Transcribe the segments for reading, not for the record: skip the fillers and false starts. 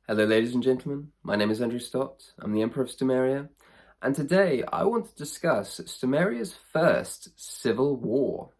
Hello ladies and gentlemen, my name is Andrew Stott, I'm the Emperor of Stomaria, and today I want to discuss Stomaria's first civil war.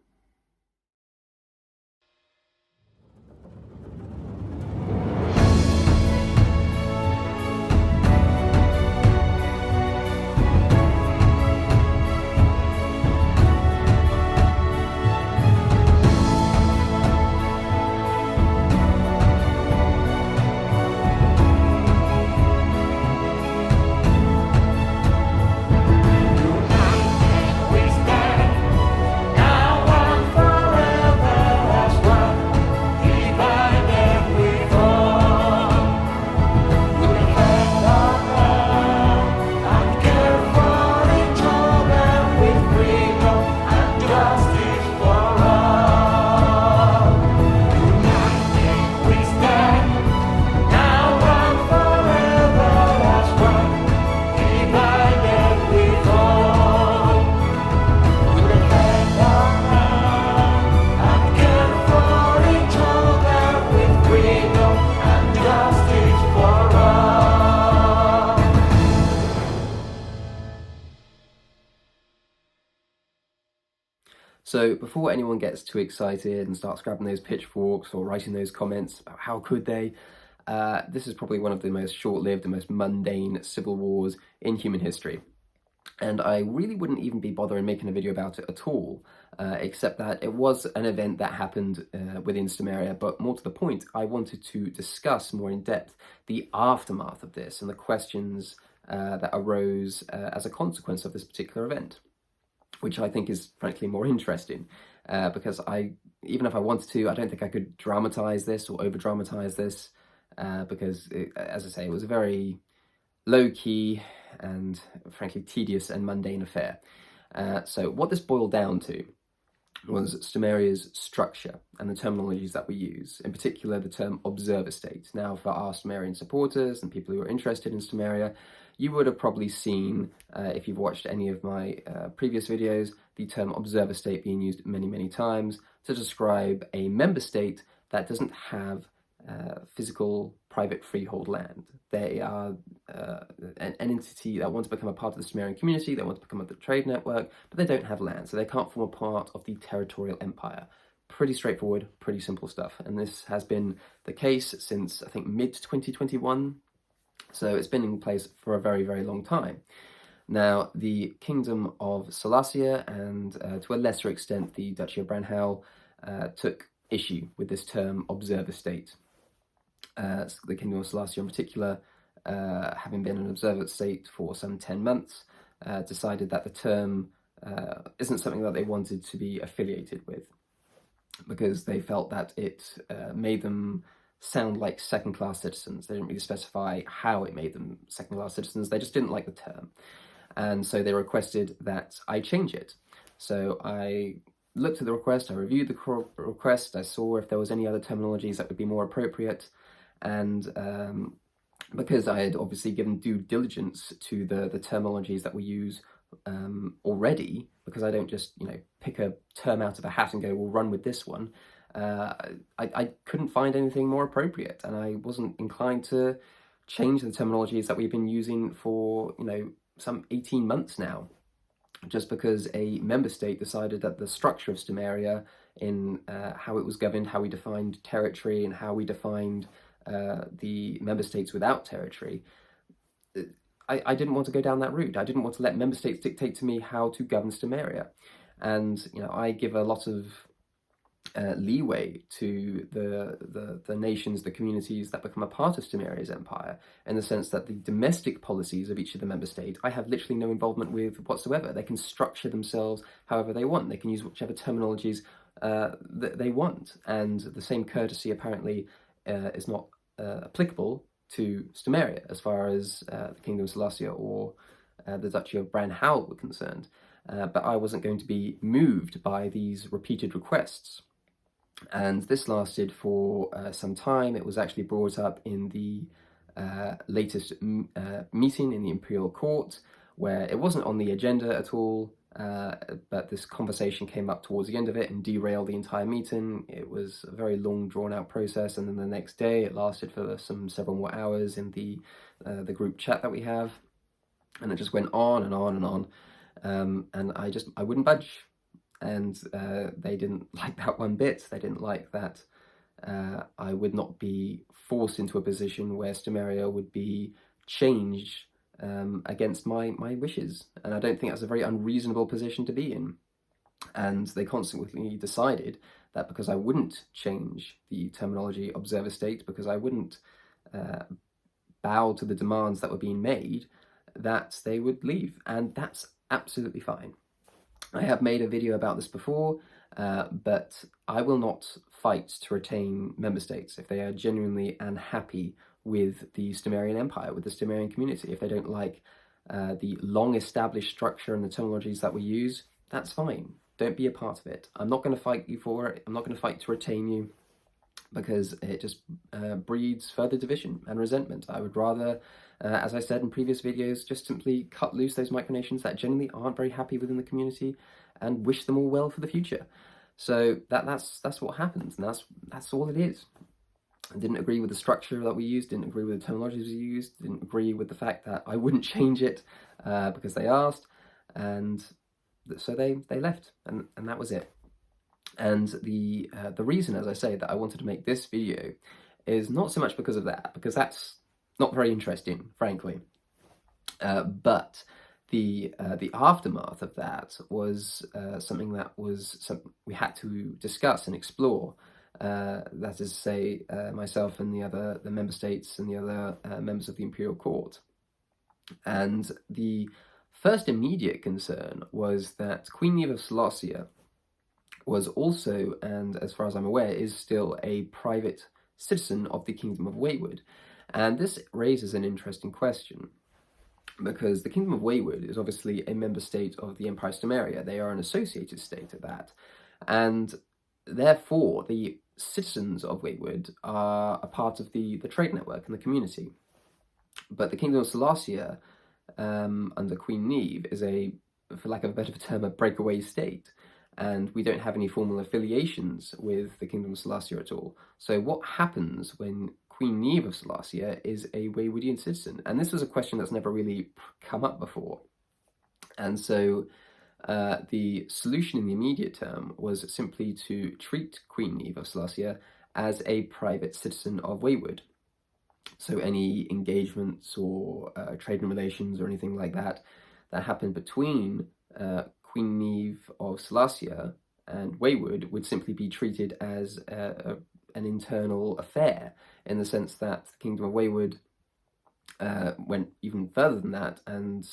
So before anyone gets too excited and starts grabbing those pitchforks or writing those comments about how could they, this is probably one of the most short-lived and most mundane civil wars in human history. And I really wouldn't even be bothering making a video about it at all, except that it was an event that happened within Samaria, but more to the point, I wanted to discuss more in depth the aftermath of this and the questions that arose as a consequence of this particular event, which I think is frankly more interesting, because even if I wanted to, I don't think I could dramatize this or over-dramatize this, because, as I say, it was a very low-key and frankly tedious and mundane affair. So what this boiled down to was Stomaria's structure and the terminologies that we use, in particular the term observer state. Now, for our Stomarian supporters and people who are interested in Stomaria, you would have probably seen, if you've watched any of my previous videos, the term observer state being used many, many times to describe a member state that doesn't have physical private freehold land. They are an entity that wants to become a part of the Sumerian community, they want to become a trade network, but they don't have land, so they can't form a part of the territorial empire. Pretty straightforward, pretty simple stuff. And this has been the case since, I think, mid-2021. So it's been in place for a very, very long time. Now, the Kingdom of Slowjamastan and, to a lesser extent, the Duchy of Branhau took issue with this term observer state. The Kingdom of Slowjamastan in particular, having been an observer state for some 10 months, decided that the term isn't something that they wanted to be affiliated with, because they felt that it made them sound like second-class citizens. They didn't really specify how it made them second-class citizens, they just didn't like the term. And so they requested that I change it. So I looked at the request, I reviewed the request, I saw if there was any other terminologies that would be more appropriate, and because I had obviously given due diligence to the terminologies that we use already, because I don't just, pick a term out of a hat and go, we'll run with this one, I couldn't find anything more appropriate, and I wasn't inclined to change the terminologies that we've been using for, some 18 months now, just because a member state decided that the structure of Stomaria, in how it was governed, how we defined territory, and how we defined the member states without territory, I didn't want to go down that route. I didn't want to let member states dictate to me how to govern Stomaria. And, I give a lot of leeway to the nations, the communities that become a part of Stomaria's empire, in the sense that the domestic policies of each of the member states I have literally no involvement with whatsoever. They can structure themselves however they want. They can use whichever terminologies that they want. And the same courtesy apparently is not applicable to Stomaria as far as the Kingdom of Slowjamastan or the Duchy of Branhau were concerned. But I wasn't going to be moved by these repeated requests. And this lasted for some time. It was actually brought up in the latest meeting in the Imperial Court, where it wasn't on the agenda at all, but this conversation came up towards the end of it and derailed the entire meeting. It was a very long, drawn-out process, and then the next day it lasted for several more hours in the group chat that we have, and it just went on and on and on, and I wouldn't budge, and they didn't like that one bit. They didn't like that I would not be forced into a position where Stomaria would be changed against my wishes, and I don't think that's a very unreasonable position to be in. And they consequently decided that because I wouldn't change the terminology observer state, because I wouldn't bow to the demands that were being made, that they would leave, and that's absolutely fine. I have made a video about this before, but I will not fight to retain member states if they are genuinely unhappy with the Stomarian Empire, with the Stomarian community. If they don't like the long-established structure and the terminologies that we use, that's fine. Don't be a part of it. I'm not going to fight you for it. I'm not going to fight to retain you, because it just breeds further division and resentment. I would rather, as I said in previous videos, just simply cut loose those micronations that generally aren't very happy within the community and wish them all well for the future. So that's what happens, and that's all it is. I didn't agree with the structure that we used, didn't agree with the terminologies we used, didn't agree with the fact that I wouldn't change it because they asked, and so they left, and that was it. And the reason, as I say, that I wanted to make this video is not so much because of that, because that's not very interesting, frankly. But the aftermath of that was something that we had to discuss and explore. That is to say, myself and the member states and the other members of the Imperial Court. And the first immediate concern was that Queen Niamh of Molossia was also, and as far as I'm aware, is still a private citizen of the Kingdom of Wayward. And this raises an interesting question, because the Kingdom of Wayward is obviously a member state of the Empire of Stomaria. They are an associated state of that. And therefore, the citizens of Wayward are a part of the trade network and the community. But the Kingdom of Molossia, under Queen Niamh, is for lack of a better term, a breakaway state. And we don't have any formal affiliations with the Kingdom of Molossia at all. So what happens when Queen Niamh of Molossia is a Waywardian citizen? And this was a question that's never really come up before. And so the solution in the immediate term was simply to treat Queen Niamh of Molossia as a private citizen of Wayward. So any engagements or trading relations or anything like that happened between Queen Niamh of Molossia and Wayward would simply be treated as an internal affair, in the sense that the Kingdom of Wayward went even further than that and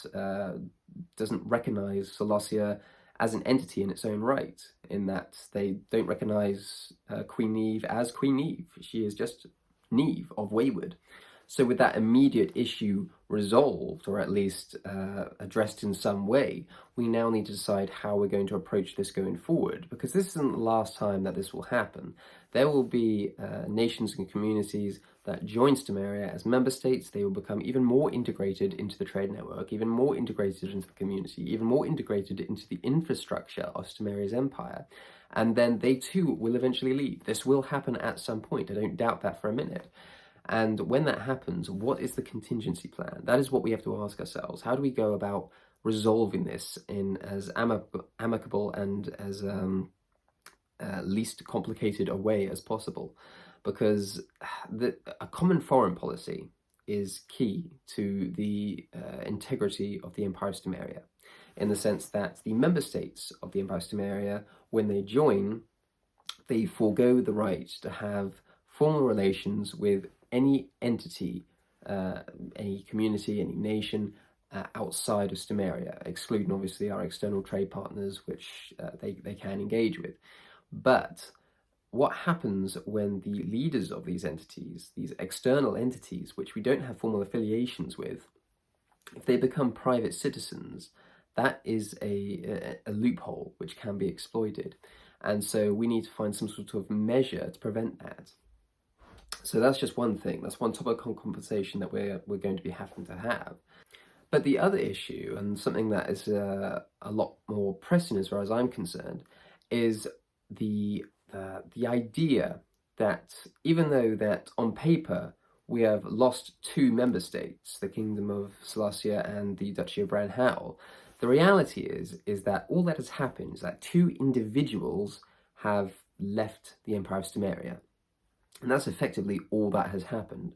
doesn't recognise Molossia as an entity in its own right, in that they don't recognise Queen Niamh as Queen Niamh. She is just Niamh of Wayward. So with that immediate issue resolved, or at least addressed in some way, we now need to decide how we're going to approach this going forward, because this isn't the last time that this will happen. There will be nations and communities that join Stomaria as member states. They will become even more integrated into the trade network, even more integrated into the community, even more integrated into the infrastructure of Stomaria's empire. And then they too will eventually leave. This will happen at some point. I don't doubt that for a minute. And when that happens, what is the contingency plan? That is what we have to ask ourselves. How do we go about resolving this in as amicable and as least complicated a way as possible? Because a common foreign policy is key to the integrity of the Empire of Stomaria, in the sense that the member states of the Empire of Stomaria, when they join, they forego the right to have formal relations with any entity, any community, any nation outside of Stomaria, excluding obviously our external trade partners, which they can engage with. But what happens when the leaders of these entities, these external entities, which we don't have formal affiliations with, if they become private citizens, that is a loophole which can be exploited. And so we need to find some sort of measure to prevent that. So that's just one thing. That's one topic of conversation that we're going to be having to have. But the other issue, and something that is a lot more pressing as far as I'm concerned, is the idea that even though that on paper we have lost two member states, the Kingdom of Seleucia and the Duchy of Brown Howell, the reality is that all that has happened is that two individuals have left the Empire of Stomaria. And that's effectively all that has happened.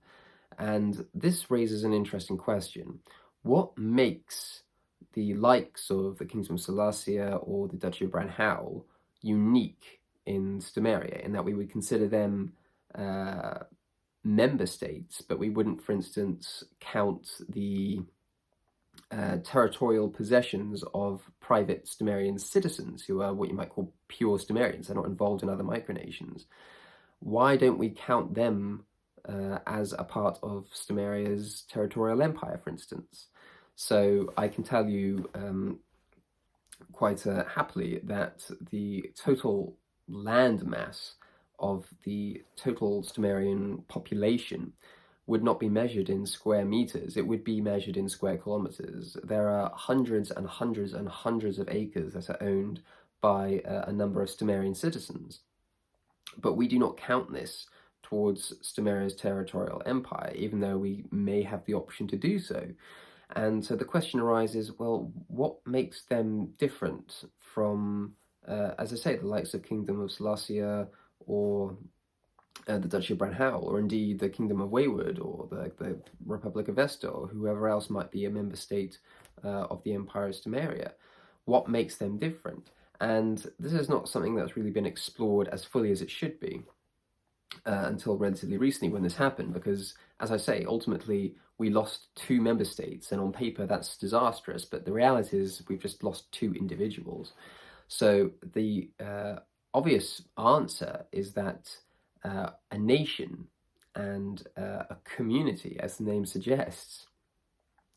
And this raises an interesting question. What makes the likes of the Kingdom of Seleucia or the Duchy of Brown Howell unique in Stomaria, in that we would consider them member states, but we wouldn't, for instance, count the territorial possessions of private Stomarian citizens who are what you might call pure Stomarians. They're not involved in other micronations. Why don't we count them as a part of Stomaria's territorial empire, for instance? So I can tell you quite happily that the total land mass of the total Stomarian population would not be measured in square meters, it would be measured in square kilometers. There are hundreds and hundreds and hundreds of acres that are owned by a number of Stomarian citizens. But we do not count this towards Stomaria's territorial empire, even though we may have the option to do so. And so the question arises, well, what makes them different from, as I say, the likes of Kingdom of Seleucia or the Duchy of Brown Howell, or indeed the Kingdom of Wayward, or the Republic of Vesta, or whoever else might be a member state of the Empire of Stomaria? What makes them different? And this is not something that's really been explored as fully as it should be until relatively recently when this happened, because, as I say, ultimately we lost two member states, and on paper that's disastrous, but the reality is we've just lost two individuals. So the obvious answer is that a nation and a community, as the name suggests,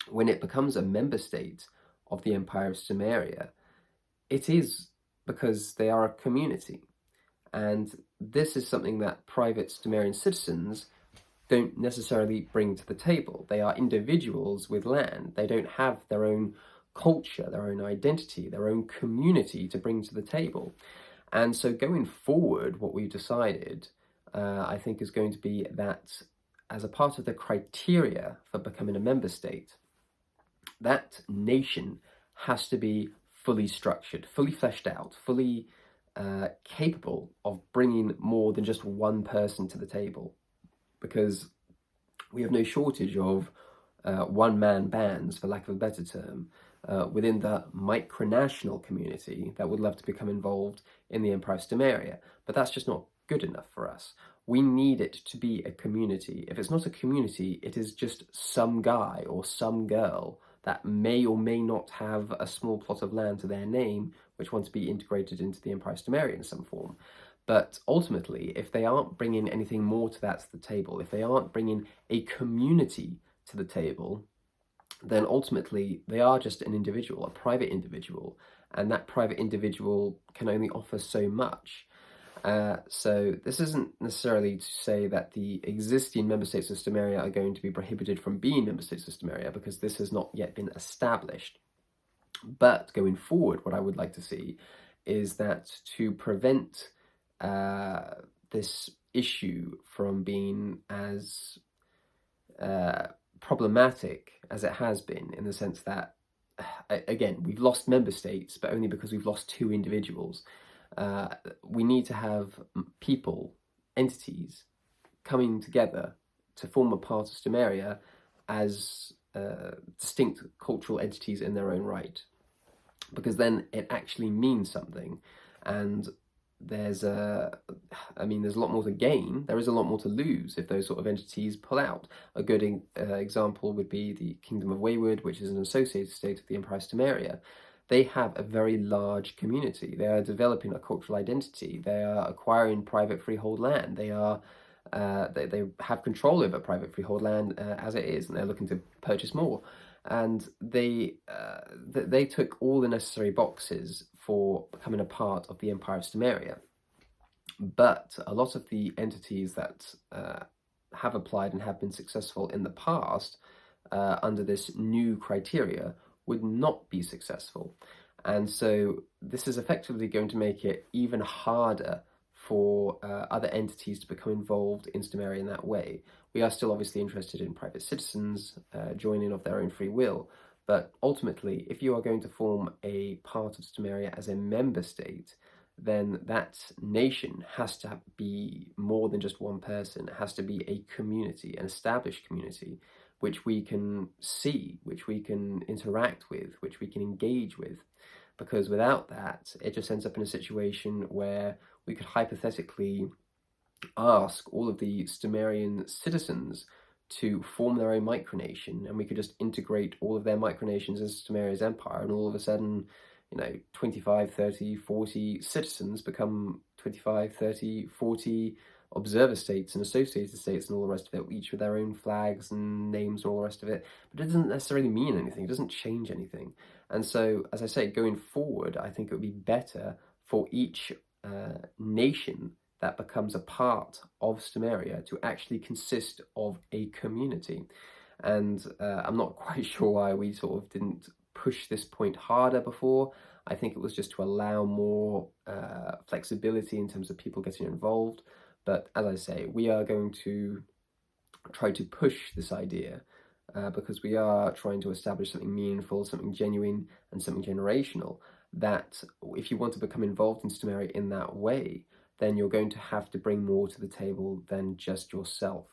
when it becomes a member state of the Empire of Stomaria, it is because they are a community. And this is something that private Stomarian citizens don't necessarily bring to the table. They are individuals with land. They don't have their own culture, their own identity, their own community to bring to the table. And so going forward, what we've decided, I think, is going to be that as a part of the criteria for becoming a member state, that nation has to be fully structured, fully fleshed out, fully capable of bringing more than just one person to the table. Because we have no shortage of one-man bands, for lack of a better term, within the Micronational community that would love to become involved in the Empire of Stomaria. But that's just not good enough for us. We need it to be a community. If it's not a community, it is just some guy or some girl that may or may not have a small plot of land to their name, which wants to be integrated into the Empire of Stomaria in some form. But ultimately, if they aren't bringing anything more to that to the table, if they aren't bringing a community to the table, then ultimately they are just an individual, a private individual, and that private individual can only offer so much. So this isn't necessarily to say that the existing member states of Stomaria are going to be prohibited from being member states of Stomaria, because this has not yet been established. But going forward, what I would like to see is that to prevent this issue from being as problematic as it has been, in the sense that, again, we've lost member states, but only because we've lost two individuals. We need to have people, entities, coming together to form a part of Stomaria as distinct cultural entities in their own right, because then it actually means something. And there's a lot more to gain. There is a lot more to lose if those sort of entities pull out. A good example would be the Kingdom of Wayward, which is an associated state of the Empire of Stomaria. They have a very large community. They are developing a cultural identity. They are acquiring private freehold land. They are they have control over private freehold land as it is, and they're looking to purchase more. And they took all the necessary boxes for becoming a part of the Empire of Stomaria. But a lot of the entities that have applied and have been successful in the past under this new criteria would not be successful. And so this is effectively going to make it even harder for other entities to become involved in Stomaria in that way. We are still obviously interested in private citizens joining of their own free will, but ultimately, if you are going to form a part of Stomaria as a member state, then that nation has to be more than just one person. It has to be a community, an established community, which we can see, which we can interact with, which we can engage with. Because without that, it just ends up in a situation where we could hypothetically ask all of the Stomarian citizens to form their own micronation, and we could just integrate all of their micronations into Stomaria's empire, and all of a sudden, 25, 30, 40 citizens become 25, 30, 40 observer states and associated states and all the rest of it, each with their own flags and names and all the rest of it. But it doesn't necessarily mean anything. It doesn't change anything. And so, as I say, going forward, I think it would be better for each nation that becomes a part of Stomaria to actually consist of a community. And I'm not quite sure why we sort of didn't push this point harder before. I think it was just to allow more flexibility in terms of people getting involved. But as I say, we are going to try to push this idea because we are trying to establish something meaningful, something genuine, and something generational, that if you want to become involved in Stomaria in that way, then you're going to have to bring more to the table than just yourself.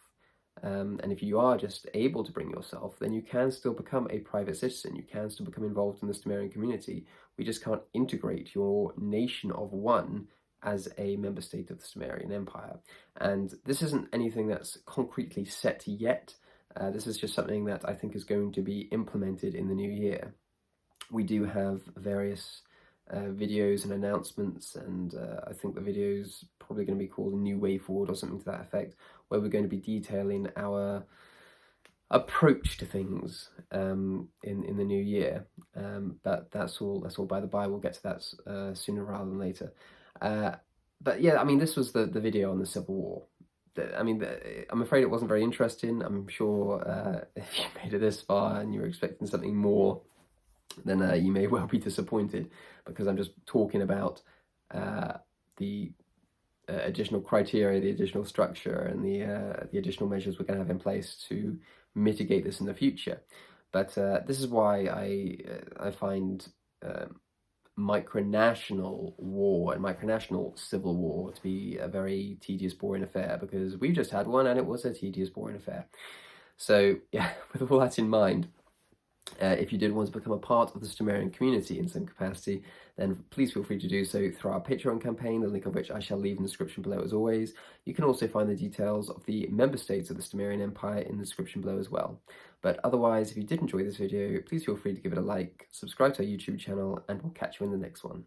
And if you are just able to bring yourself, then you can still become a private citizen. You can still become involved in the Stomarian community. We just can't integrate your nation of one as a member state of the Stomarian Empire. And this isn't anything that's concretely set yet. This is just something that I think is going to be implemented in the new year. We do have various videos and announcements, and I think the video's probably going to be called A New Way Forward or something to that effect, where we're going to be detailing our approach to things in the new year. But that's all by the by. We'll get to that sooner rather than later. But yeah, I mean, this was the video on the Civil War. I'm afraid it wasn't very interesting. I'm sure if you made it this far and you're expecting something more, then you may well be disappointed, because I'm just talking about the additional criteria, the additional structure, and the additional measures we're going to have in place to mitigate this in the future. But this is why I find micronational war and micronational civil war to be a very tedious, boring affair, because we've just had one and it was a tedious, boring affair. So yeah, with all that in mind, if you did want to become a part of the Stomarian community in some capacity, then please feel free to do so through our Patreon campaign, the link of which I shall leave in the description below as always. You can also find the details of the member states of the Stomarian Empire in the description below as well. But otherwise, if you did enjoy this video, please feel free to give it a like, subscribe to our YouTube channel, and we'll catch you in the next one.